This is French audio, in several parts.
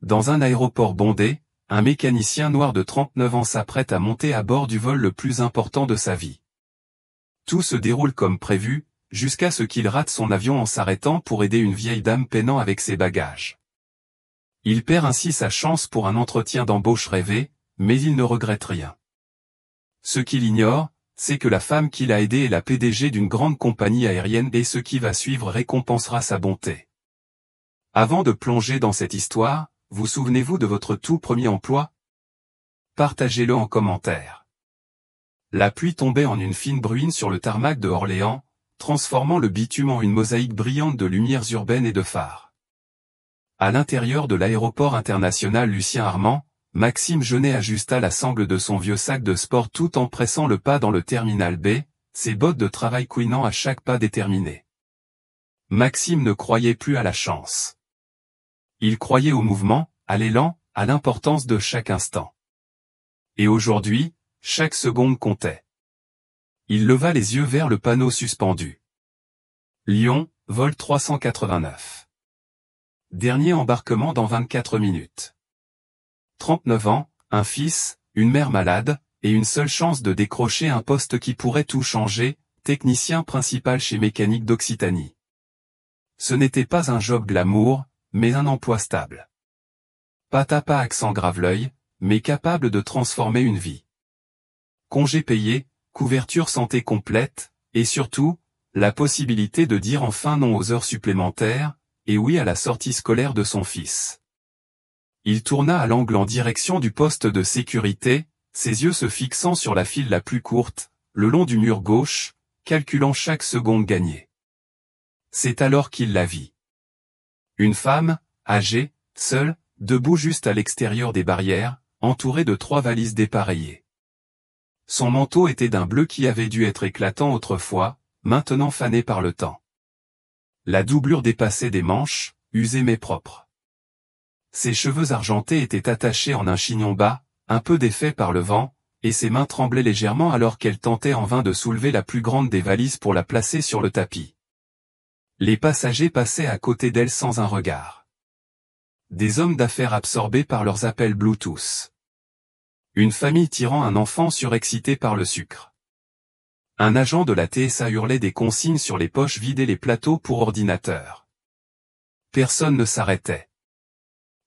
Dans un aéroport bondé, un mécanicien noir de 39 ans s'apprête à monter à bord du vol le plus important de sa vie. Tout se déroule comme prévu, jusqu'à ce qu'il rate son avion en s'arrêtant pour aider une vieille dame peinant avec ses bagages. Il perd ainsi sa chance pour un entretien d'embauche rêvé, mais il ne regrette rien. Ce qu'il ignore, c'est que la femme qu'il a aidée est la PDG d'une grande compagnie aérienne et ce qui va suivre récompensera sa bonté. Avant de plonger dans cette histoire, vous souvenez-vous de votre tout premier emploi? Partagez-le en commentaire. La pluie tombait en une fine bruine sur le tarmac de Orléans, transformant le bitume en une mosaïque brillante de lumières urbaines et de phares. À l'intérieur de l'aéroport international Lucien Armand, Maxime Jeunet ajusta la sangle de son vieux sac de sport tout en pressant le pas dans le terminal B, ses bottes de travail couinant à chaque pas déterminé. Maxime ne croyait plus à la chance. Il croyait au mouvement, à l'élan, à l'importance de chaque instant. Et aujourd'hui, chaque seconde comptait. Il leva les yeux vers le panneau suspendu. Lyon, vol 389. Dernier embarquement dans 24 minutes. 39 ans, un fils, une mère malade, et une seule chance de décrocher un poste qui pourrait tout changer, technicien principal chez Mécanique d'Occitanie. Ce n'était pas un job glamour, mais un emploi stable. Pas accent grave-l'œil, mais capable de transformer une vie. Congé payé, couverture santé complète, et surtout, la possibilité de dire enfin non aux heures supplémentaires, et oui à la sortie scolaire de son fils. Il tourna à l'angle en direction du poste de sécurité, ses yeux se fixant sur la file la plus courte, le long du mur gauche, calculant chaque seconde gagnée. C'est alors qu'il la vit. Une femme, âgée, seule, debout juste à l'extérieur des barrières, entourée de 3 valises dépareillées. Son manteau était d'un bleu qui avait dû être éclatant autrefois, maintenant fané par le temps. La doublure dépassait des manches, usées mais propres. Ses cheveux argentés étaient attachés en un chignon bas, un peu défait par le vent, et ses mains tremblaient légèrement alors qu'elle tentait en vain de soulever la plus grande des valises pour la placer sur le tapis. Les passagers passaient à côté d'elle sans un regard. Des hommes d'affaires absorbés par leurs appels Bluetooth. Une famille tirant un enfant surexcité par le sucre. Un agent de la TSA hurlait des consignes sur les poches vides et les plateaux pour ordinateur. Personne ne s'arrêtait.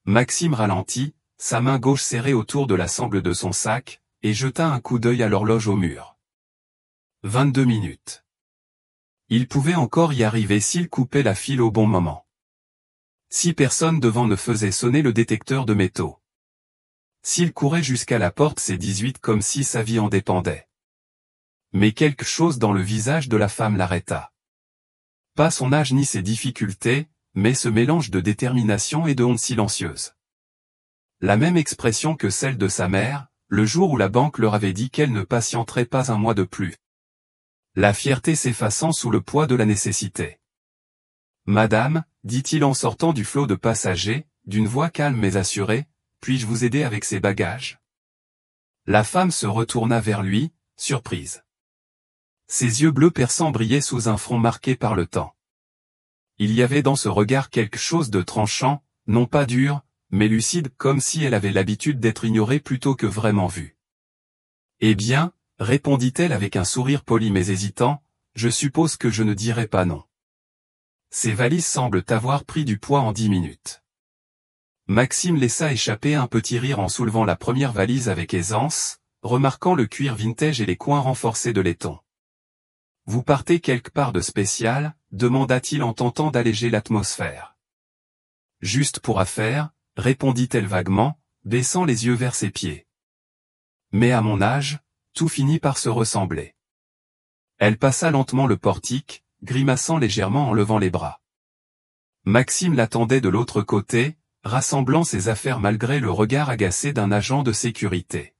Maxime ralentit, sa main gauche serrée autour de la sangle de son sac, et jeta un coup d'œil à l'horloge au mur. 22 minutes. Il pouvait encore y arriver s'il coupait la file au bon moment. 6 personnes devant ne faisaient sonner le détecteur de métaux. S'il courait jusqu'à la porte c'est 18 comme si sa vie en dépendait. Mais quelque chose dans le visage de la femme l'arrêta. Pas son âge ni ses difficultés, mais ce mélange de détermination et de honte silencieuse. La même expression que celle de sa mère, le jour où la banque leur avait dit qu'elle ne patienterait pas un mois de plus. La fierté s'effaçant sous le poids de la nécessité. « Madame, dit-il en sortant du flot de passagers, d'une voix calme mais assurée, puis-je vous aider avec ces bagages ?» La femme se retourna vers lui, surprise. Ses yeux bleus perçants brillaient sous un front marqué par le temps. Il y avait dans ce regard quelque chose de tranchant, non pas dur, mais lucide comme si elle avait l'habitude d'être ignorée plutôt que vraiment vue. « Eh bien, répondit-elle avec un sourire poli mais hésitant, je suppose que je ne dirai pas non. Ces valises semblent avoir pris du poids en 10 minutes. Maxime laissa échapper un petit rire en soulevant la première valise avec aisance, remarquant le cuir vintage et les coins renforcés de laiton. « Vous partez quelque part de spécial ?» demanda-t-il en tentant d'alléger l'atmosphère. « Juste pour affaire », répondit-elle vaguement, baissant les yeux vers ses pieds. « Mais à mon âge, tout finit par se ressembler. » Elle passa lentement le portique, grimaçant légèrement en levant les bras. Maxime l'attendait de l'autre côté, rassemblant ses affaires malgré le regard agacé d'un agent de sécurité.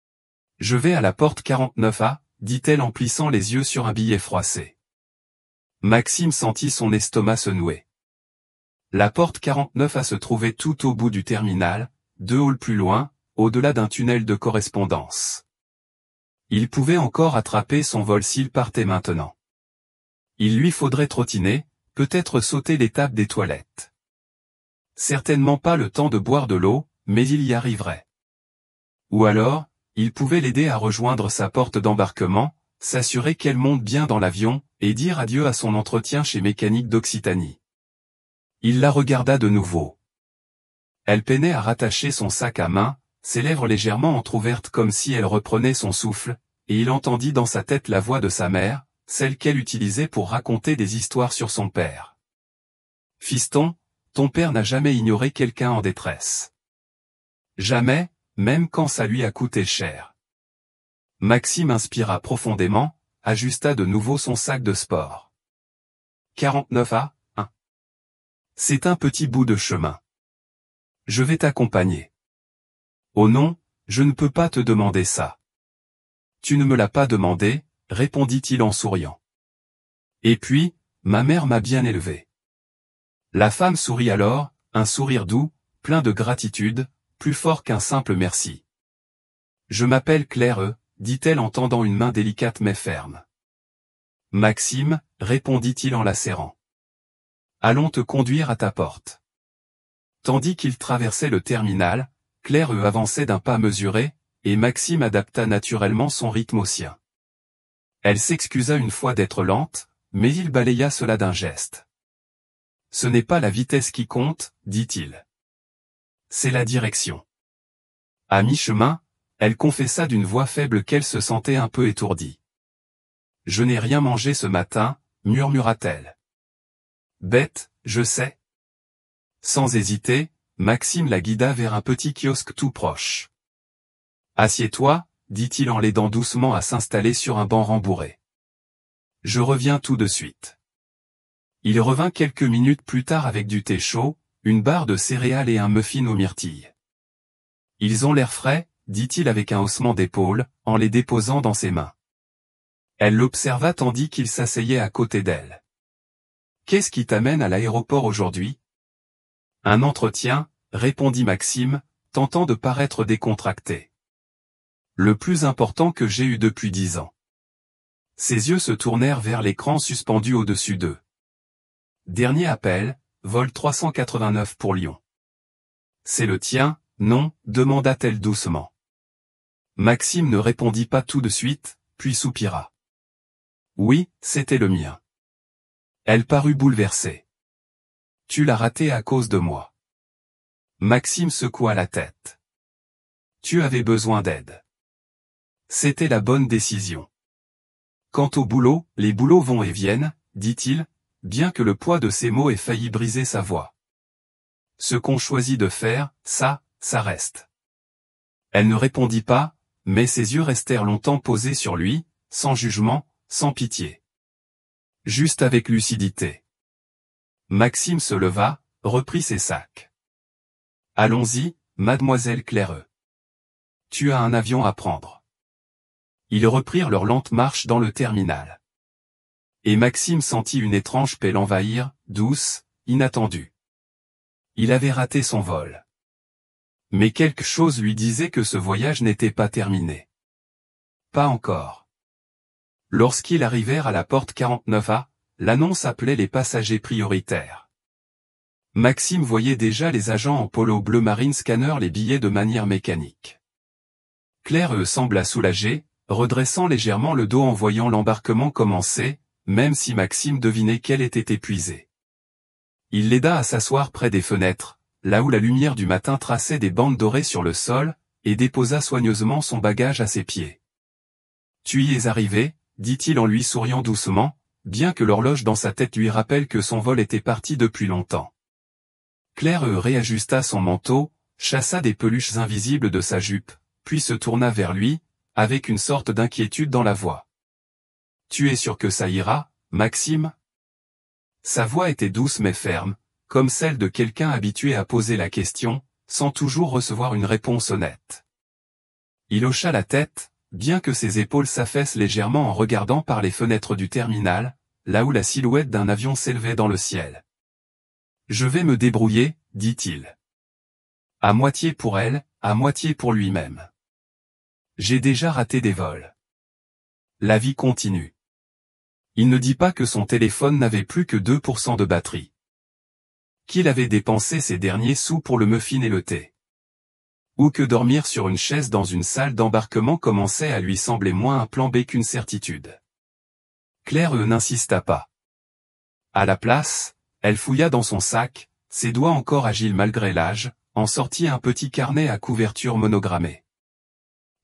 « Je vais à la porte 49A, dit-elle en plissant les yeux sur un billet froissé. Maxime sentit son estomac se nouer. La porte 49A se trouvait tout au bout du terminal, 2 halls plus loin, au-delà d'un tunnel de correspondance. Il pouvait encore attraper son vol s'il partait maintenant. Il lui faudrait trottiner, peut-être sauter l'étape des toilettes. Certainement pas le temps de boire de l'eau, mais il y arriverait. Ou alors, il pouvait l'aider à rejoindre sa porte d'embarquement, s'assurer qu'elle monte bien dans l'avion, et dire adieu à son entretien chez Mécanique d'Occitanie. Il la regarda de nouveau. Elle peinait à rattacher son sac à main, ses lèvres légèrement entr'ouvertes comme si elle reprenait son souffle, et il entendit dans sa tête la voix de sa mère, celle qu'elle utilisait pour raconter des histoires sur son père. « Fiston, ton père n'a jamais ignoré quelqu'un en détresse. Jamais, même quand ça lui a coûté cher. » Maxime inspira profondément, ajusta de nouveau son sac de sport. 49A, 1. C'est un petit bout de chemin. Je vais t'accompagner. Oh non, je ne peux pas te demander ça. Tu ne me l'as pas demandé, répondit-il en souriant. Et puis, ma mère m'a bien élevé. La femme sourit alors, un sourire doux, plein de gratitude, plus fort qu'un simple merci. Je m'appelle Claire, dit-elle en tendant une main délicate mais ferme. Maxime, répondit-il en la serrant. Allons te conduire à ta porte. Tandis qu'il traversait le terminal, Claire avançait d'un pas mesuré, et Maxime adapta naturellement son rythme au sien. Elle s'excusa une fois d'être lente, mais il balaya cela d'un geste. Ce n'est pas la vitesse qui compte, dit-il. C'est la direction. À mi-chemin, elle confessa d'une voix faible qu'elle se sentait un peu étourdie. Je n'ai rien mangé ce matin, murmura-t-elle. Bête, je sais. Sans hésiter, Maxime la guida vers un petit kiosque tout proche. Assieds-toi, dit-il en l'aidant doucement à s'installer sur un banc rembourré. Je reviens tout de suite. Il revint quelques minutes plus tard avec du thé chaud, une barre de céréales et un muffin aux myrtilles. Ils ont l'air frais, dit-il avec un haussement d'épaule, en les déposant dans ses mains. Elle l'observa tandis qu'il s'asseyait à côté d'elle. Qu'est-ce qui t'amène à l'aéroport aujourd'hui? Un entretien, répondit Maxime, tentant de paraître décontracté. Le plus important que j'ai eu depuis 10 ans. Ses yeux se tournèrent vers l'écran suspendu au-dessus d'eux. Dernier appel, vol 389 pour Lyon. C'est le tien, non, demanda-t-elle doucement. Maxime ne répondit pas tout de suite, puis soupira. Oui, c'était le mien. Elle parut bouleversée. Tu l'as raté à cause de moi. Maxime secoua la tête. Tu avais besoin d'aide. C'était la bonne décision. Quant au boulot, les boulots vont et viennent, dit-il, bien que le poids de ses mots ait failli briser sa voix. Ce qu'on choisit de faire, ça reste. Elle ne répondit pas, mais ses yeux restèrent longtemps posés sur lui, sans jugement, sans pitié. Juste avec lucidité. Maxime se leva, reprit ses sacs. Allons-y, mademoiselle Claire. Tu as un avion à prendre. Ils reprirent leur lente marche dans le terminal. Et Maxime sentit une étrange paix l'envahir, douce, inattendue. Il avait raté son vol. Mais quelque chose lui disait que ce voyage n'était pas terminé. Pas encore. Lorsqu'ils arrivèrent à la porte 49A, l'annonce appelait les passagers prioritaires. Maxime voyait déjà les agents en polo bleu marine scanner les billets de manière mécanique. Claire sembla soulagée, redressant légèrement le dos en voyant l'embarquement commencer, même si Maxime devinait qu'elle était épuisée. Il l'aida à s'asseoir près des fenêtres, là où la lumière du matin traçait des bandes dorées sur le sol, et déposa soigneusement son bagage à ses pieds. « Tu y es arrivé ?» dit-il en lui souriant doucement, bien que l'horloge dans sa tête lui rappelle que son vol était parti depuis longtemps. Claire réajusta son manteau, chassa des peluches invisibles de sa jupe, puis se tourna vers lui, avec une sorte d'inquiétude dans la voix. « Tu es sûr que ça ira, Maxime ?» Sa voix était douce mais ferme, comme celle de quelqu'un habitué à poser la question, sans toujours recevoir une réponse honnête. Il hocha la tête, bien que ses épaules s'affaissent légèrement en regardant par les fenêtres du terminal, là où la silhouette d'un avion s'élevait dans le ciel. « Je vais me débrouiller, dit-il. À moitié pour elle, à moitié pour lui-même. J'ai déjà raté des vols. La vie continue. Il ne dit pas que son téléphone n'avait plus que 2% de batterie. qu'il avait dépensé ses derniers sous pour le muffin et le thé. Ou que dormir sur une chaise dans une salle d'embarquement commençait à lui sembler moins un plan B qu'une certitude. Claire n'insista pas. À la place, elle fouilla dans son sac, ses doigts encore agiles malgré l'âge, en sortit un petit carnet à couverture monogrammée.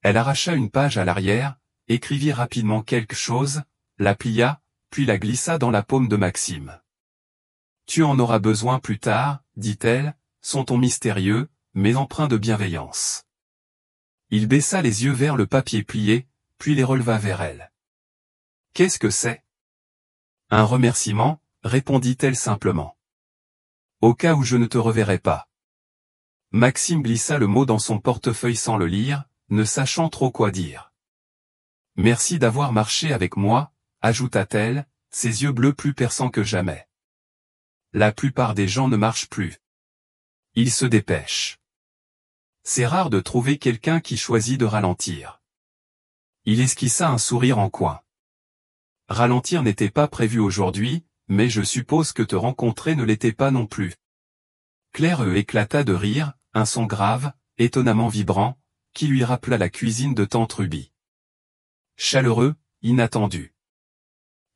Elle arracha une page à l'arrière, écrivit rapidement quelque chose, la plia, puis la glissa dans la paume de Maxime. « Tu en auras besoin plus tard, dit-elle, son ton mystérieux, mais empreint de bienveillance. » Il baissa les yeux vers le papier plié, puis les releva vers elle. « Qu'est-ce que c'est ? » « Un remerciement, répondit-elle simplement. « Au cas où je ne te reverrai pas. » Maxime glissa le mot dans son portefeuille sans le lire, ne sachant trop quoi dire. « Merci d'avoir marché avec moi, » ajouta-t-elle, ses yeux bleus plus perçants que jamais. La plupart des gens ne marchent plus. Ils se dépêchent. C'est rare de trouver quelqu'un qui choisit de ralentir. Il esquissa un sourire en coin. Ralentir n'était pas prévu aujourd'hui, mais je suppose que te rencontrer ne l'était pas non plus. Claire éclata de rire, un son grave, étonnamment vibrant, qui lui rappela la cuisine de tante Ruby. Chaleureux, inattendu.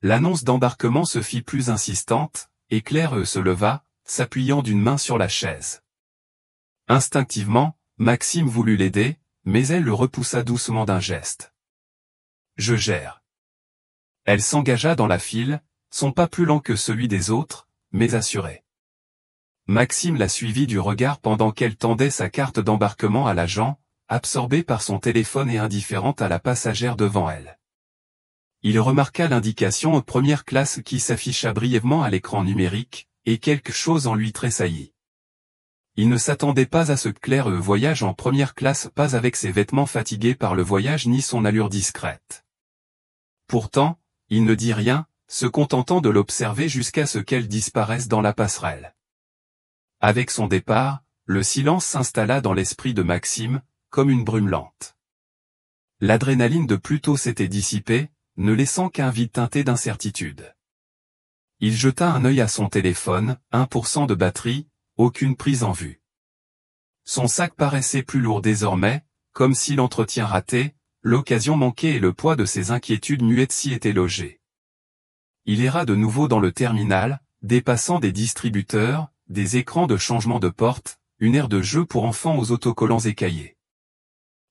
L'annonce d'embarquement se fit plus insistante, et Claire se leva, s'appuyant d'une main sur la chaise. Instinctivement, Maxime voulut l'aider, mais elle le repoussa doucement d'un geste. « Je gère. » Elle s'engagea dans la file, son pas plus lent que celui des autres, mais assuré. Maxime la suivit du regard pendant qu'elle tendait sa carte d'embarquement à l'agent, absorbée par son téléphone et indifférente à la passagère devant elle. Il remarqua l'indication première classe qui s'afficha brièvement à l'écran numérique, et quelque chose en lui tressaillit. Il ne s'attendait pas à ce que Claire voyage en première classe, pas avec ses vêtements fatigués par le voyage ni son allure discrète. Pourtant, il ne dit rien, se contentant de l'observer jusqu'à ce qu'elle disparaisse dans la passerelle. Avec son départ, le silence s'installa dans l'esprit de Maxime, comme une brume lente. L'adrénaline de plus tôt s'était dissipée, ne laissant qu'un vide teinté d'incertitude. Il jeta un œil à son téléphone, 1% de batterie, aucune prise en vue. Son sac paraissait plus lourd désormais, comme si l'entretien raté, l'occasion manquée et le poids de ses inquiétudes muettes s'y étaient logés. Il erra de nouveau dans le terminal, dépassant des distributeurs, des écrans de changement de porte, une aire de jeu pour enfants aux autocollants écaillés.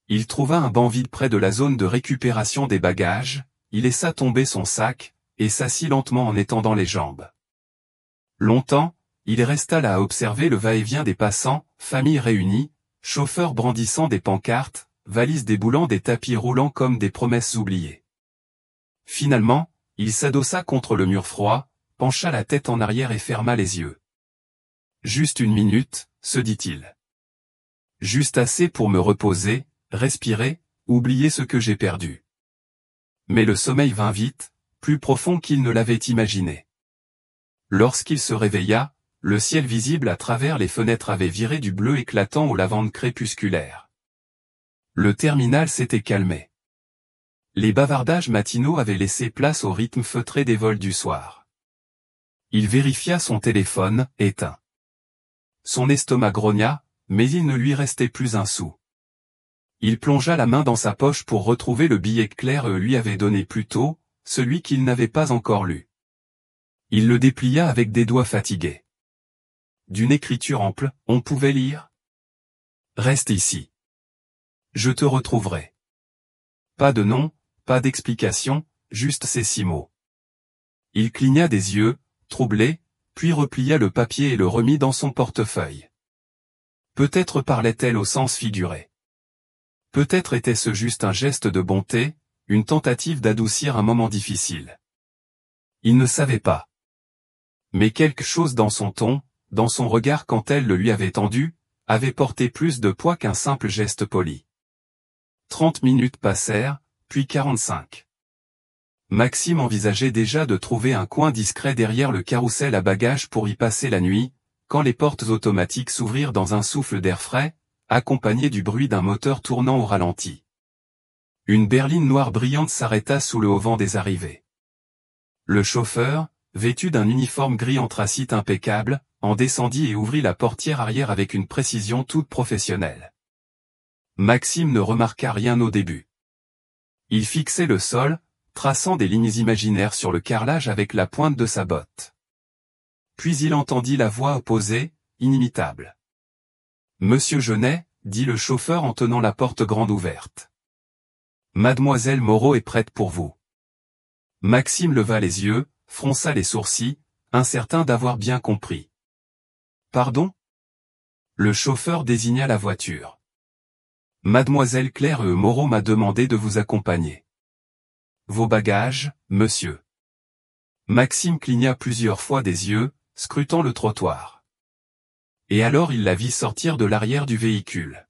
Il trouva un banc vide près de la zone de récupération des bagages, il laissa tomber son sac, et s'assit lentement en étendant les jambes. Longtemps, il resta là à observer le va-et-vient des passants, familles réunies, chauffeurs brandissant des pancartes, valises déboulant des tapis roulants comme des promesses oubliées. Finalement, il s'adossa contre le mur froid, pencha la tête en arrière et ferma les yeux. « Juste une minute, » se dit-il. « Juste assez pour me reposer, respirer, oublier ce que j'ai perdu. » Mais le sommeil vint vite, plus profond qu'il ne l'avait imaginé. Lorsqu'il se réveilla, le ciel visible à travers les fenêtres avait viré du bleu éclatant aux lavandes crépusculaires. Le terminal s'était calmé. Les bavardages matinaux avaient laissé place au rythme feutré des vols du soir. Il vérifia son téléphone, éteint. Son estomac grogna, mais il ne lui restait plus un sou. Il plongea la main dans sa poche pour retrouver le billet que Claire lui avait donné plus tôt, celui qu'il n'avait pas encore lu. Il le déplia avec des doigts fatigués. D'une écriture ample, on pouvait lire « Reste ici. Je te retrouverai. » Pas de nom, pas d'explication, juste ces 6 mots. Il cligna des yeux, troublé, puis replia le papier et le remit dans son portefeuille. Peut-être parlait-elle au sens figuré. Peut-être était-ce juste un geste de bonté, une tentative d'adoucir un moment difficile. Il ne savait pas. Mais quelque chose dans son ton, dans son regard quand elle le lui avait tendu, avait porté plus de poids qu'un simple geste poli. 30 minutes passèrent, puis 45. Maxime envisageait déjà de trouver un coin discret derrière le carrousel à bagages pour y passer la nuit, quand les portes automatiques s'ouvrirent dans un souffle d'air frais, accompagné du bruit d'un moteur tournant au ralenti. Une berline noire brillante s'arrêta sous le haut-vent des arrivées. Le chauffeur, vêtu d'un uniforme gris anthracite impeccable, en descendit et ouvrit la portière arrière avec une précision toute professionnelle. Maxime ne remarqua rien au début. Il fixait le sol, traçant des lignes imaginaires sur le carrelage avec la pointe de sa botte. Puis il entendit la voix opposée, inimitable. « Monsieur Genet, » dit le chauffeur en tenant la porte grande ouverte. « Mademoiselle Moreau est prête pour vous. » Maxime leva les yeux, fronça les sourcils, incertain d'avoir bien compris. « Pardon ?» Le chauffeur désigna la voiture. « Mademoiselle Claire Moreau m'a demandé de vous accompagner. »« Vos bagages, monsieur. » Maxime cligna plusieurs fois des yeux, scrutant le trottoir. Et alors il la vit sortir de l'arrière du véhicule.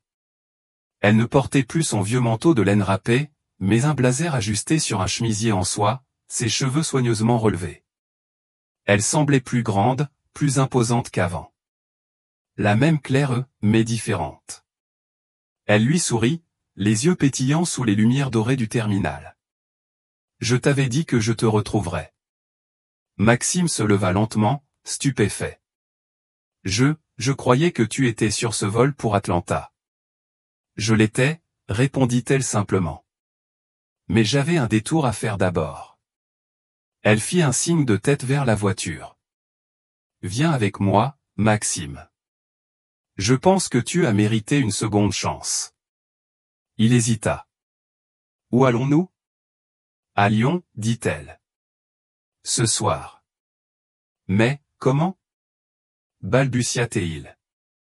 Elle ne portait plus son vieux manteau de laine râpé, mais un blazer ajusté sur un chemisier en soie, ses cheveux soigneusement relevés. Elle semblait plus grande, plus imposante qu'avant. La même Claire, mais différente. Elle lui sourit, les yeux pétillants sous les lumières dorées du terminal. « Je t'avais dit que je te retrouverais. » Maxime se leva lentement, stupéfait. « Je croyais que tu étais sur ce vol pour Atlanta. »« Je l'étais, » répondit-elle simplement. « Mais j'avais un détour à faire d'abord. » Elle fit un signe de tête vers la voiture. « Viens avec moi, Maxime. Je pense que tu as mérité une seconde chance. » Il hésita. « Où allons-nous ? » « À Lyon, » dit-elle. « Ce soir. »« Mais, comment ? » balbutia-t-il.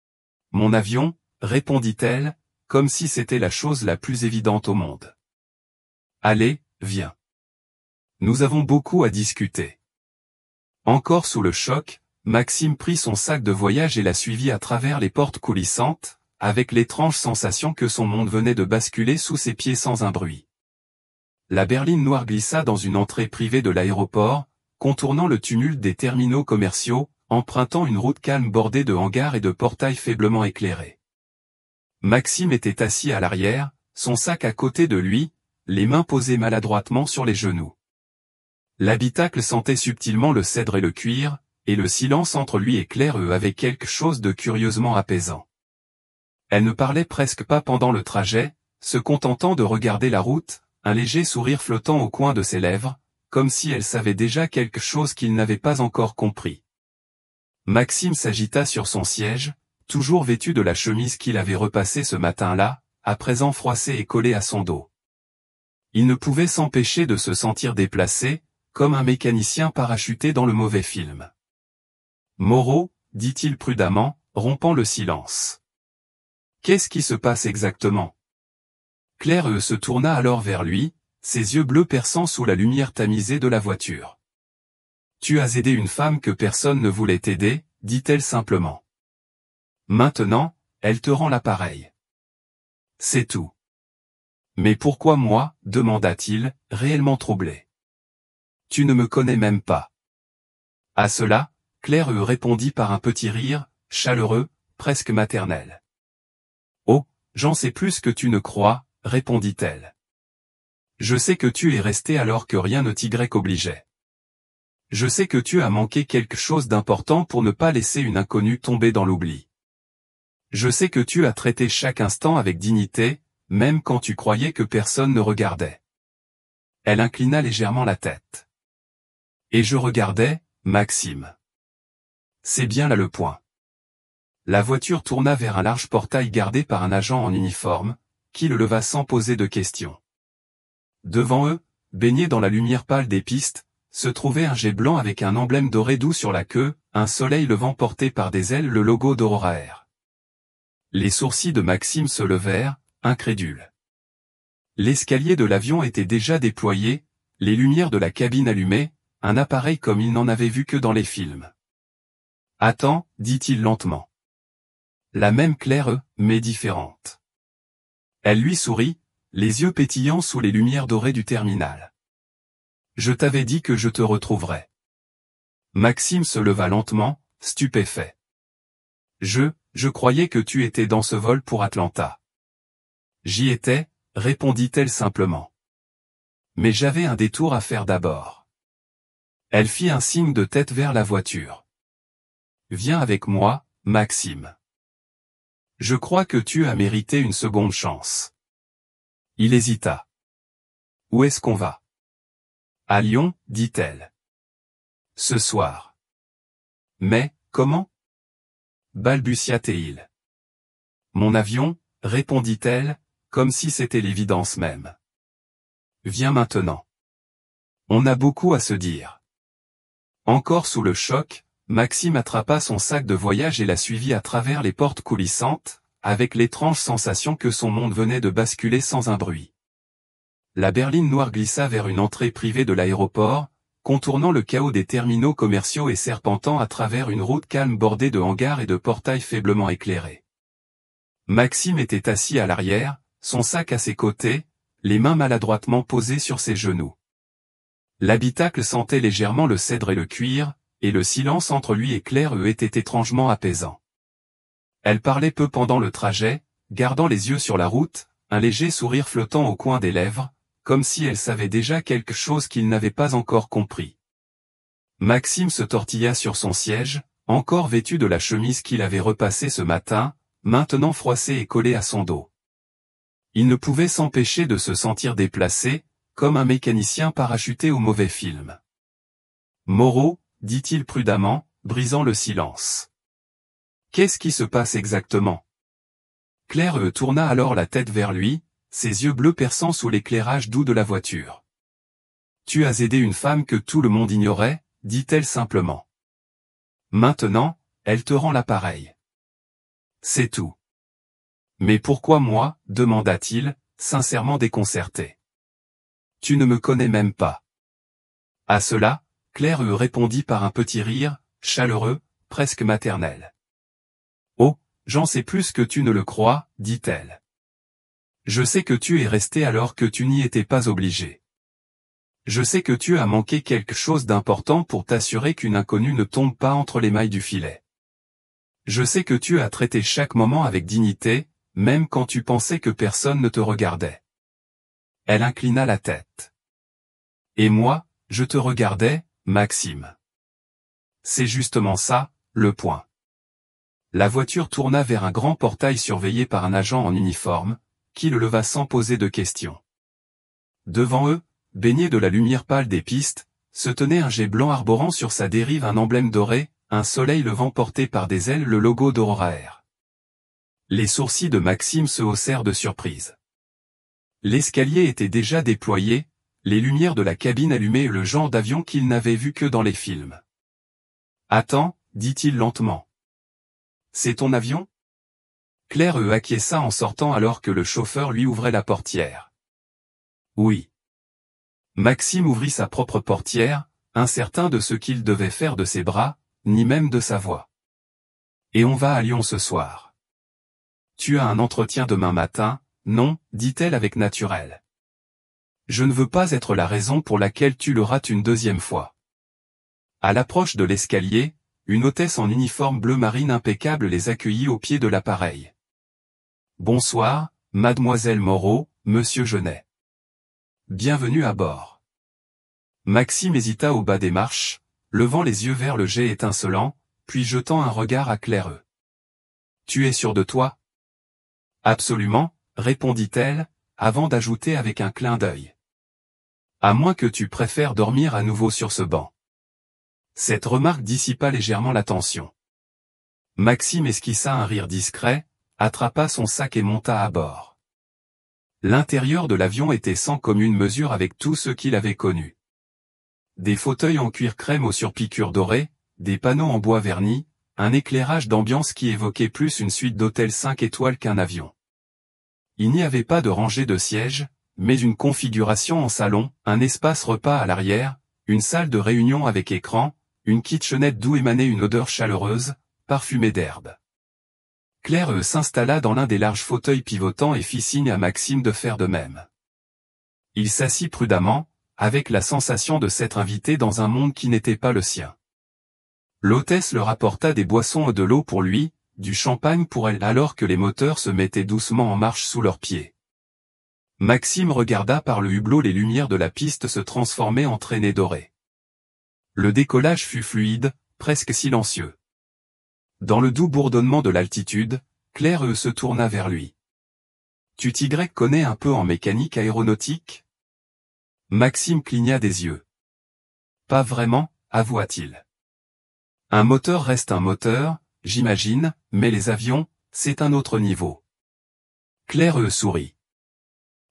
« Mon avion, » répondit-elle, comme si c'était la chose la plus évidente au monde. « Allez, viens. Nous avons beaucoup à discuter. » Encore sous le choc, Maxime prit son sac de voyage et la suivit à travers les portes coulissantes, avec l'étrange sensation que son monde venait de basculer sous ses pieds sans un bruit. La berline noire glissa dans une entrée privée de l'aéroport, contournant le tumulte des terminaux commerciaux, empruntant une route calme bordée de hangars et de portails faiblement éclairés. Maxime était assis à l'arrière, son sac à côté de lui, les mains posées maladroitement sur les genoux. L'habitacle sentait subtilement le cèdre et le cuir, et le silence entre lui et Claire avait quelque chose de curieusement apaisant. Elle ne parlait presque pas pendant le trajet, se contentant de regarder la route, un léger sourire flottant au coin de ses lèvres, comme si elle savait déjà quelque chose qu'il n'avait pas encore compris. Maxime s'agita sur son siège, toujours vêtu de la chemise qu'il avait repassée ce matin-là, à présent froissée et collée à son dos. Il ne pouvait s'empêcher de se sentir déplacé, comme un mécanicien parachuté dans le mauvais film. « Moreau, » dit-il prudemment, rompant le silence. « Qu'est-ce qui se passe exactement ?» Claire se tourna alors vers lui, ses yeux bleus perçants sous la lumière tamisée de la voiture. « Tu as aidé une femme que personne ne voulait aider, » dit-elle simplement. « Maintenant, elle te rend l'appareil. C'est tout. »« Mais pourquoi moi ?» demanda-t-il, réellement troublé. « Tu ne me connais même pas. » À cela, Claire répondit par un petit rire, chaleureux, presque maternel. « Oh, j'en sais plus que tu ne crois, » répondit-elle. « Je sais que tu es resté alors que rien ne t'y obligeait. Je sais que tu as manqué quelque chose d'important pour ne pas laisser une inconnue tomber dans l'oubli. Je sais que tu as traité chaque instant avec dignité, même quand tu croyais que personne ne regardait. » Elle inclina légèrement la tête. « Et je regardais, Maxime. C'est bien là le point. » La voiture tourna vers un large portail gardé par un agent en uniforme, qui le leva sans poser de questions. Devant eux, baigné dans la lumière pâle des pistes, se trouvait un jet blanc avec un emblème doré doux sur la queue, un soleil levant porté par des ailes le logo d'Aurora Air. Les sourcils de Maxime se levèrent, incrédules. L'escalier de l'avion était déjà déployé, les lumières de la cabine allumées, un appareil comme il n'en avait vu que dans les films. « Attends, » dit-il lentement. La même Claire, mais différente. Elle lui sourit, les yeux pétillants sous les lumières dorées du terminal. « Je t'avais dit que je te retrouverais. » Maxime se leva lentement, stupéfait. « Je croyais que tu étais dans ce vol pour Atlanta. »« J'y étais, » répondit-elle simplement. « Mais j'avais un détour à faire d'abord. » Elle fit un signe de tête vers la voiture. Viens avec moi, Maxime. Je crois que tu as mérité une seconde chance. Il hésita. Où est-ce qu'on va? À Lyon, dit-elle. Ce soir. Mais, comment? Balbutia-t-il. Mon avion, répondit-elle, comme si c'était l'évidence même. Viens maintenant. On a beaucoup à se dire. Encore sous le choc, Maxime attrapa son sac de voyage et la suivit à travers les portes coulissantes, avec l'étrange sensation que son monde venait de basculer sans un bruit. La berline noire glissa vers une entrée privée de l'aéroport, contournant le chaos des terminaux commerciaux et serpentant à travers une route calme bordée de hangars et de portails faiblement éclairés. Maxime était assis à l'arrière, son sac à ses côtés, les mains maladroitement posées sur ses genoux. L'habitacle sentait légèrement le cèdre et le cuir, et le silence entre lui et Claire était étrangement apaisant. Elle parlait peu pendant le trajet, gardant les yeux sur la route, un léger sourire flottant au coin des lèvres, comme si elle savait déjà quelque chose qu'il n'avait pas encore compris. Maxime se tortilla sur son siège, encore vêtu de la chemise qu'il avait repassée ce matin, maintenant froissée et collée à son dos. Il ne pouvait s'empêcher de se sentir déplacé, comme un mécanicien parachuté au mauvais film. Moreau, dit-il prudemment, brisant le silence. Qu'est-ce qui se passe exactement? Claire tourna alors la tête vers lui, ses yeux bleus perçant sous l'éclairage doux de la voiture. Tu as aidé une femme que tout le monde ignorait, dit-elle simplement. Maintenant, elle te rend l'appareil. C'est tout. Mais pourquoi moi, demanda-t-il, sincèrement déconcerté. Tu ne me connais même pas. À cela, Claire répondit par un petit rire, chaleureux, presque maternel. Oh, j'en sais plus que tu ne le crois, dit-elle. Je sais que tu es resté alors que tu n'y étais pas obligé. Je sais que tu as manqué quelque chose d'important pour t'assurer qu'une inconnue ne tombe pas entre les mailles du filet. Je sais que tu as traité chaque moment avec dignité, même quand tu pensais que personne ne te regardait. Elle inclina la tête. Et moi, je te regardais, Maxime. C'est justement ça, le point. La voiture tourna vers un grand portail surveillé par un agent en uniforme, qui le leva sans poser de questions. Devant eux, baigné de la lumière pâle des pistes, se tenait un jet blanc arborant sur sa dérive un emblème doré, un soleil levant porté par des ailes le logo d'Aurora Air. Les sourcils de Maxime se haussèrent de surprise. L'escalier était déjà déployé, les lumières de la cabine allumées et le genre d'avion qu'il n'avait vu que dans les films. « Attends, dit-il lentement. C'est ton avion ? » Claire acquiesça en sortant alors que le chauffeur lui ouvrait la portière. Oui. Maxime ouvrit sa propre portière, incertain de ce qu'il devait faire de ses bras, ni même de sa voix. Et on va à Lyon ce soir. Tu as un entretien demain matin, non, dit-elle avec naturel. Je ne veux pas être la raison pour laquelle tu le rates une deuxième fois. À l'approche de l'escalier, une hôtesse en uniforme bleu marine impeccable les accueillit au pied de l'appareil. Bonsoir, mademoiselle Moreau, monsieur Genet. Bienvenue à bord. Maxime hésita au bas des marches, levant les yeux vers le jet étincelant, puis jetant un regard à Claire. Tu es sûr de toi? Absolument, répondit-elle, avant d'ajouter avec un clin d'œil. À moins que tu préfères dormir à nouveau sur ce banc. Cette remarque dissipa légèrement la tension. Maxime esquissa un rire discret, attrapa son sac et monta à bord. L'intérieur de l'avion était sans commune mesure avec tout ce qu'il avait connu. Des fauteuils en cuir crème aux surpiqûres dorées, des panneaux en bois verni, un éclairage d'ambiance qui évoquait plus une suite d'hôtels 5 étoiles qu'un avion. Il n'y avait pas de rangée de sièges, mais une configuration en salon, un espace repas à l'arrière, une salle de réunion avec écran, une kitchenette d'où émanait une odeur chaleureuse, parfumée d'herbe. Claire s'installa dans l'un des larges fauteuils pivotants et fit signe à Maxime de faire de même. Il s'assit prudemment, avec la sensation de s'être invité dans un monde qui n'était pas le sien. L'hôtesse leur apporta des boissons et de l'eau pour lui, du champagne pour elle alors que les moteurs se mettaient doucement en marche sous leurs pieds. Maxime regarda par le hublot les lumières de la piste se transformer en traînées dorées. Le décollage fut fluide, presque silencieux. Dans le doux bourdonnement de l'altitude, Claire se tourna vers lui. Tu connais un peu en mécanique aéronautique? Maxime cligna des yeux. Pas vraiment, avoua-t-il. Un moteur reste un moteur, j'imagine, mais les avions, c'est un autre niveau. Claire sourit.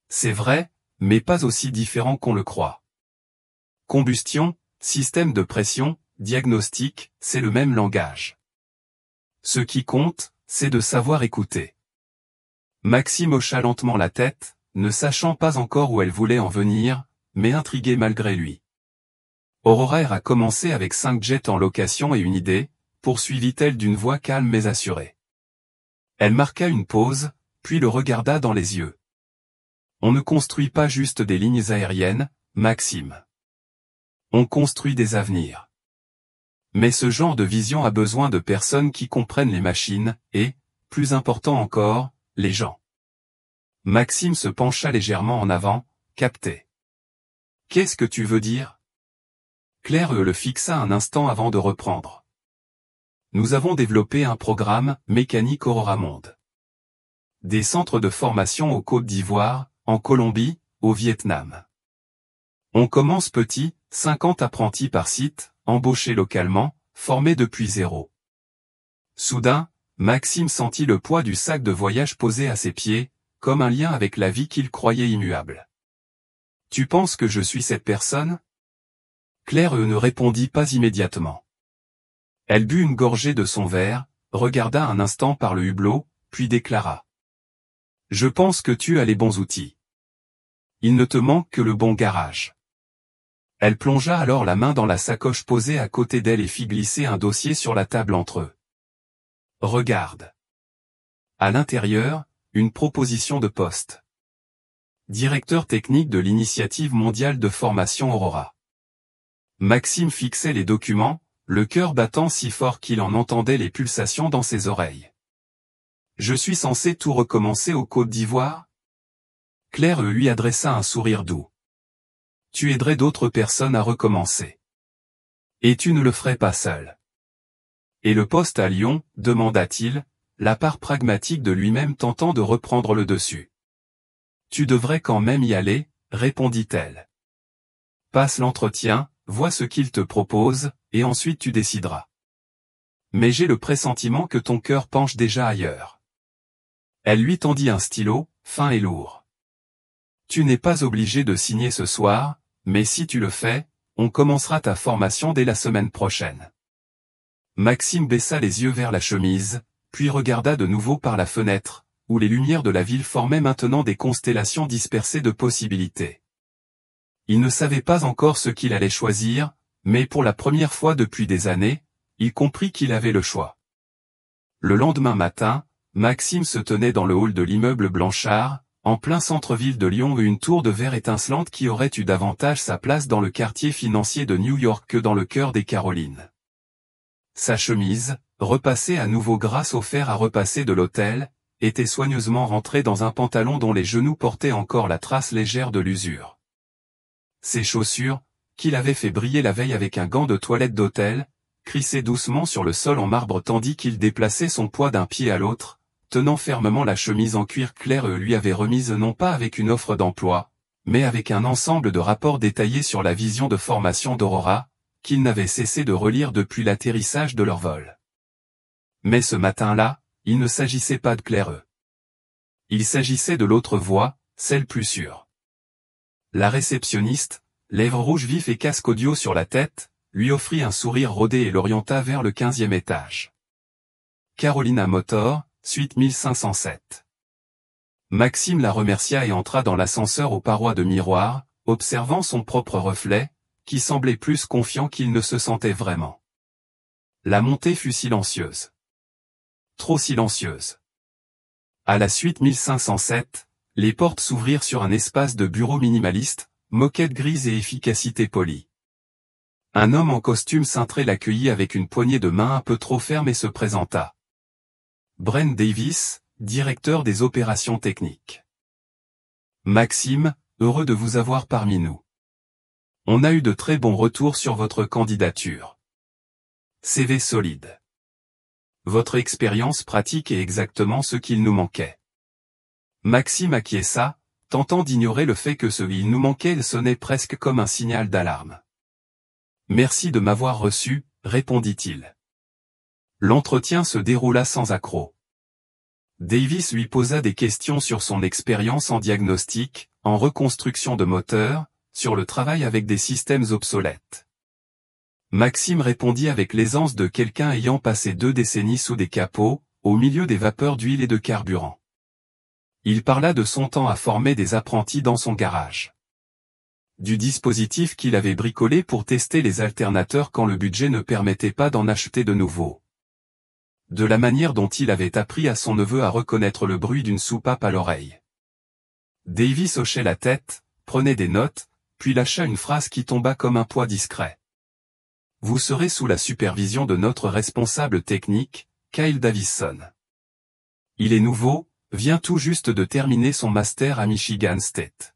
C'est vrai, mais pas aussi différent qu'on le croit. Combustion, système de pression, diagnostic, c'est le même langage. Ce qui compte, c'est de savoir écouter. Maxime hocha lentement la tête, ne sachant pas encore où elle voulait en venir, mais intrigué malgré lui. Aurora a commencé avec 5 jets en location et une idée, poursuivit-elle d'une voix calme mais assurée. Elle marqua une pause, puis le regarda dans les yeux. On ne construit pas juste des lignes aériennes, Maxime. On construit des avenirs. Mais ce genre de vision a besoin de personnes qui comprennent les machines, et, plus important encore, les gens. Maxime se pencha légèrement en avant, capté. Qu'est-ce que tu veux dire? Claire le fixa un instant avant de reprendre. Nous avons développé un programme, Mécanique Aurora Monde. Des centres de formation aux Côtes d'Ivoire, en Colombie, au Vietnam. On commence petit, 50 apprentis par site, embauchés localement, formés depuis zéro. Soudain, Maxime sentit le poids du sac de voyage posé à ses pieds, comme un lien avec la vie qu'il croyait immuable. Tu penses que je suis cette personne? Claire ne répondit pas immédiatement. Elle but une gorgée de son verre, regarda un instant par le hublot, puis déclara. Je pense que tu as les bons outils. Il ne te manque que le bon garage. Elle plongea alors la main dans la sacoche posée à côté d'elle et fit glisser un dossier sur la table entre eux. Regarde. À l'intérieur, une proposition de poste. Directeur technique de l'initiative mondiale de formation Aurora. Maxime fixait les documents, le cœur battant si fort qu'il en entendait les pulsations dans ses oreilles. Je suis censé tout recommencer aux Côtes d'Ivoire? Claire lui adressa un sourire doux. Tu aiderais d'autres personnes à recommencer. Et tu ne le ferais pas seul. Et le poste à Lyon, demanda-t-il, la part pragmatique de lui-même tentant de reprendre le dessus. Tu devrais quand même y aller, répondit-elle. Passe l'entretien, vois ce qu'il te propose, et ensuite tu décideras. Mais j'ai le pressentiment que ton cœur penche déjà ailleurs. Elle lui tendit un stylo, fin et lourd. Tu n'es pas obligé de signer ce soir, mais si tu le fais, on commencera ta formation dès la semaine prochaine. Maxime baissa les yeux vers la chemise, puis regarda de nouveau par la fenêtre, où les lumières de la ville formaient maintenant des constellations dispersées de possibilités. Il ne savait pas encore ce qu'il allait choisir, mais pour la première fois depuis des années, il comprit qu'il avait le choix. Le lendemain matin, Maxime se tenait dans le hall de l'immeuble Blanchard, en plein centre-ville de Lyon, une tour de verre étincelante qui aurait eu davantage sa place dans le quartier financier de New York que dans le cœur des Carolines. Sa chemise, repassée à nouveau grâce au fer à repasser de l'hôtel, était soigneusement rentrée dans un pantalon dont les genoux portaient encore la trace légère de l'usure. Ses chaussures, qu'il avait fait briller la veille avec un gant de toilette d'hôtel, crissaient doucement sur le sol en marbre tandis qu'il déplaçait son poids d'un pied à l'autre, tenant fermement la chemise en cuir clair lui avait remise non pas avec une offre d'emploi, mais avec un ensemble de rapports détaillés sur la vision de formation d'Aurora, qu'il n'avait cessé de relire depuis l'atterrissage de leur vol. Mais ce matin-là, il ne s'agissait pas de Claire. Il s'agissait de l'autre voix, celle plus sûre. La réceptionniste, lèvres rouges vifs et casque audio sur la tête, lui offrit un sourire rodé et l'orienta vers le 15e étage. Carolina Motor, suite 1507. Maxime la remercia et entra dans l'ascenseur aux parois de miroir, observant son propre reflet, qui semblait plus confiant qu'il ne se sentait vraiment. La montée fut silencieuse. Trop silencieuse. À la suite 1507, les portes s'ouvrirent sur un espace de bureau minimaliste, moquette grise et efficacité polie. Un homme en costume cintré l'accueillit avec une poignée de main un peu trop ferme et se présenta. Brent Davis, directeur des opérations techniques. Maxime, heureux de vous avoir parmi nous. On a eu de très bons retours sur votre candidature. CV solide. Votre expérience pratique est exactement ce qu'il nous manquait. Maxime acquiesça, tentant d'ignorer le fait que ce « il nous manquait » sonnait presque comme un signal d'alarme. Merci de m'avoir reçu, répondit-il. L'entretien se déroula sans accroc. Davis lui posa des questions sur son expérience en diagnostic, en reconstruction de moteurs, sur le travail avec des systèmes obsolètes. Maxime répondit avec l'aisance de quelqu'un ayant passé 2 décennies sous des capots, au milieu des vapeurs d'huile et de carburant. Il parla de son temps à former des apprentis dans son garage. Du dispositif qu'il avait bricolé pour tester les alternateurs quand le budget ne permettait pas d'en acheter de nouveaux. De la manière dont il avait appris à son neveu à reconnaître le bruit d'une soupape à l'oreille. Davis hochait la tête, prenait des notes, puis lâcha une phrase qui tomba comme un poids discret. Vous serez sous la supervision de notre responsable technique, Kyle Davison. Il est nouveau, vient tout juste de terminer son master à Michigan State.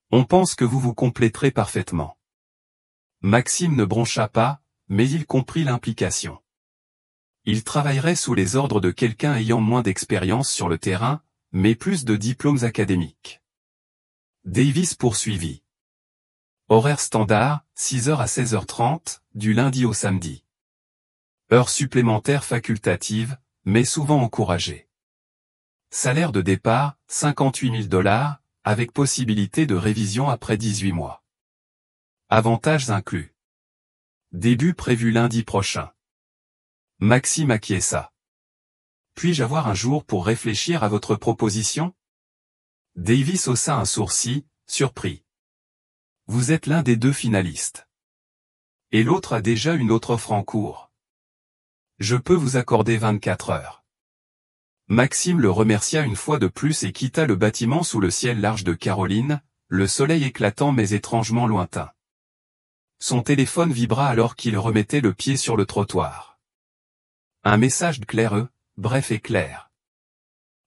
On pense que vous vous compléterez parfaitement. Maxime ne broncha pas, mais il comprit l'implication. Il travaillerait sous les ordres de quelqu'un ayant moins d'expérience sur le terrain, mais plus de diplômes académiques. Davis poursuivit. Horaire standard, 6h à 16h30, du lundi au samedi. Heures supplémentaires facultatives, mais souvent encouragées. Salaire de départ, $58 000, avec possibilité de révision après 18 mois. Avantages inclus. Début prévu lundi prochain. Maxime acquiesça. Puis-je avoir un jour pour réfléchir à votre proposition? Davis haussa un sourcil, surpris. Vous êtes l'un des 2 finalistes. Et l'autre a déjà une autre offre en cours. Je peux vous accorder 24 heures. Maxime le remercia une fois de plus et quitta le bâtiment sous le ciel large de Caroline, le soleil éclatant mais étrangement lointain. Son téléphone vibra alors qu'il remettait le pied sur le trottoir. Un message clair, bref et clair.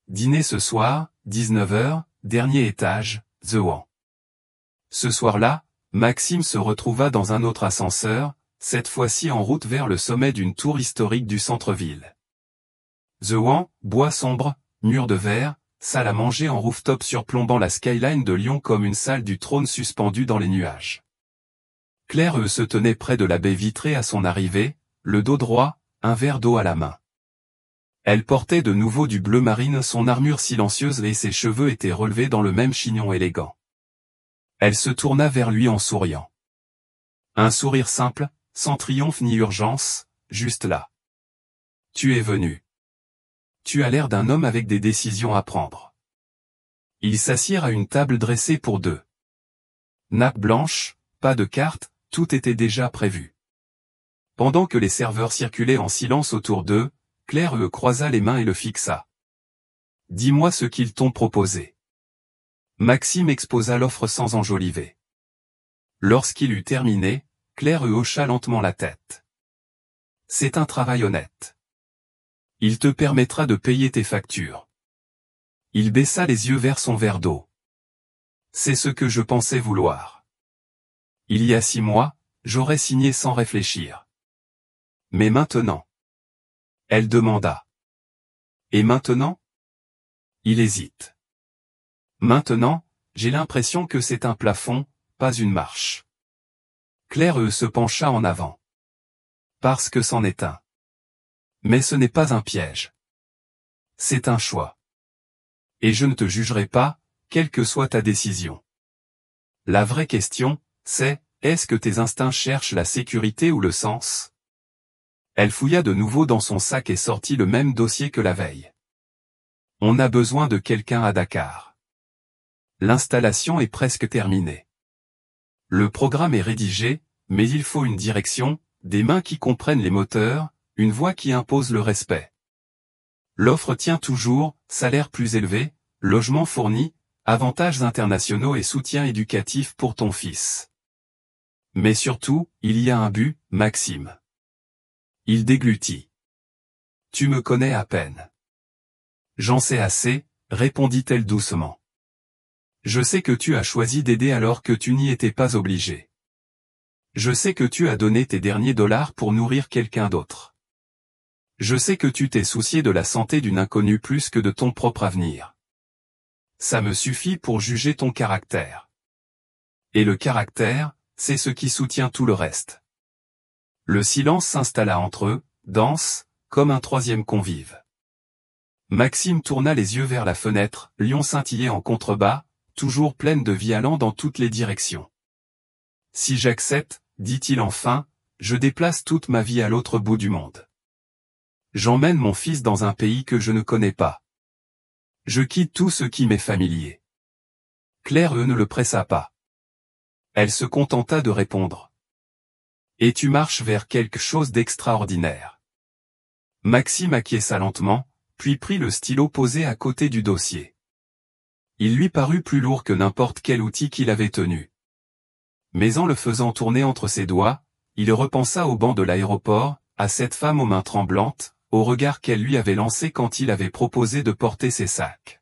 Dîner ce soir, 19h, dernier étage, The One. Ce soir-là, Maxime se retrouva dans un autre ascenseur, cette fois-ci en route vers le sommet d'une tour historique du centre-ville. The One, bois sombre, mur de verre, salle à manger en rooftop surplombant la skyline de Lyon comme une salle du trône suspendue dans les nuages. Claire se tenait près de la baie vitrée à son arrivée, le dos droit, un verre d'eau à la main. Elle portait de nouveau du bleu marine, son armure silencieuse et ses cheveux étaient relevés dans le même chignon élégant. Elle se tourna vers lui en souriant. Un sourire simple, sans triomphe ni urgence, juste là. Tu es venu. Tu as l'air d'un homme avec des décisions à prendre. Ils s'assirent à une table dressée pour 2. Nappe blanche, pas de carte, tout était déjà prévu. Pendant que les serveurs circulaient en silence autour d'eux, Claire croisa les mains et le fixa. Dis-moi ce qu'ils t'ont proposé. Maxime exposa l'offre sans enjoliver. Lorsqu'il eut terminé, Claire hocha lentement la tête. C'est un travail honnête. Il te permettra de payer tes factures. Il baissa les yeux vers son verre d'eau. C'est ce que je pensais vouloir. Il y a 6 mois, j'aurais signé sans réfléchir. Mais maintenant? Elle demanda. Et maintenant? Il hésite. Maintenant, j'ai l'impression que c'est un plafond, pas une marche. Claire se pencha en avant. Parce que c'en est un. Mais ce n'est pas un piège. C'est un choix. Et je ne te jugerai pas, quelle que soit ta décision. La vraie question, c'est, est-ce que tes instincts cherchent la sécurité ou le sens? Elle fouilla de nouveau dans son sac et sortit le même dossier que la veille. On a besoin de quelqu'un à Dakar. L'installation est presque terminée. Le programme est rédigé, mais il faut une direction, des mains qui comprennent les moteurs, une voix qui impose le respect. L'offre tient toujours, salaire plus élevé, logement fourni, avantages internationaux et soutien éducatif pour ton fils. Mais surtout, il y a un but, Maxime. Il déglutit. Tu me connais à peine. J'en sais assez, répondit-elle doucement. Je sais que tu as choisi d'aider alors que tu n'y étais pas obligé. Je sais que tu as donné tes derniers dollars pour nourrir quelqu'un d'autre. Je sais que tu t'es soucié de la santé d'une inconnue plus que de ton propre avenir. Ça me suffit pour juger ton caractère. Et le caractère, c'est ce qui soutient tout le reste. Le silence s'installa entre eux, dense, comme un troisième convive. Maxime tourna les yeux vers la fenêtre, Lyon scintillait en contrebas, toujours pleine de vie allant dans toutes les directions. Si j'accepte, dit-il enfin, je déplace toute ma vie à l'autre bout du monde. J'emmène mon fils dans un pays que je ne connais pas. Je quitte tout ce qui m'est familier. Claire ne le pressa pas. Elle se contenta de répondre. Et tu marches vers quelque chose d'extraordinaire. Maxime acquiesça lentement, puis prit le stylo posé à côté du dossier. Il lui parut plus lourd que n'importe quel outil qu'il avait tenu. Mais en le faisant tourner entre ses doigts, il repensa au banc de l'aéroport, à cette femme aux mains tremblantes, au regard qu'elle lui avait lancé quand il avait proposé de porter ses sacs.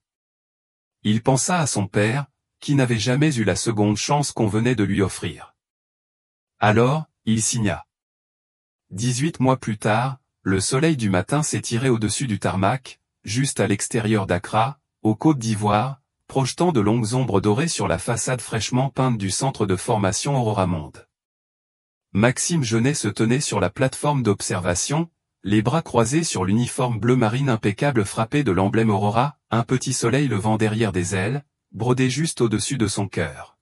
Il pensa à son père, qui n'avait jamais eu la seconde chance qu'on venait de lui offrir. Alors, il signa. 18 mois plus tard, le soleil du matin s'étirait au-dessus du tarmac, juste à l'extérieur d'Accra, aux Côtes d'Ivoire, projetant de longues ombres dorées sur la façade fraîchement peinte du centre de formation Aurora Monde. Maxime Genet se tenait sur la plateforme d'observation, les bras croisés sur l'uniforme bleu marine impeccable frappé de l'emblème Aurora, un petit soleil levant derrière des ailes, brodé juste au-dessus de son cœur.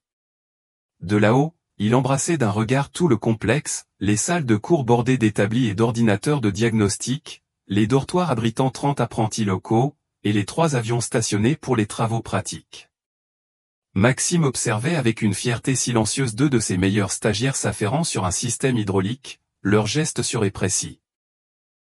De là-haut, il embrassait d'un regard tout le complexe, les salles de cours bordées d'établis et d'ordinateurs de diagnostic, les dortoirs abritant 30 apprentis locaux, et les 3 avions stationnés pour les travaux pratiques. Maxime observait avec une fierté silencieuse 2 de ses meilleurs stagiaires s'affairant sur un système hydraulique, leurs gestes sûrs et précis.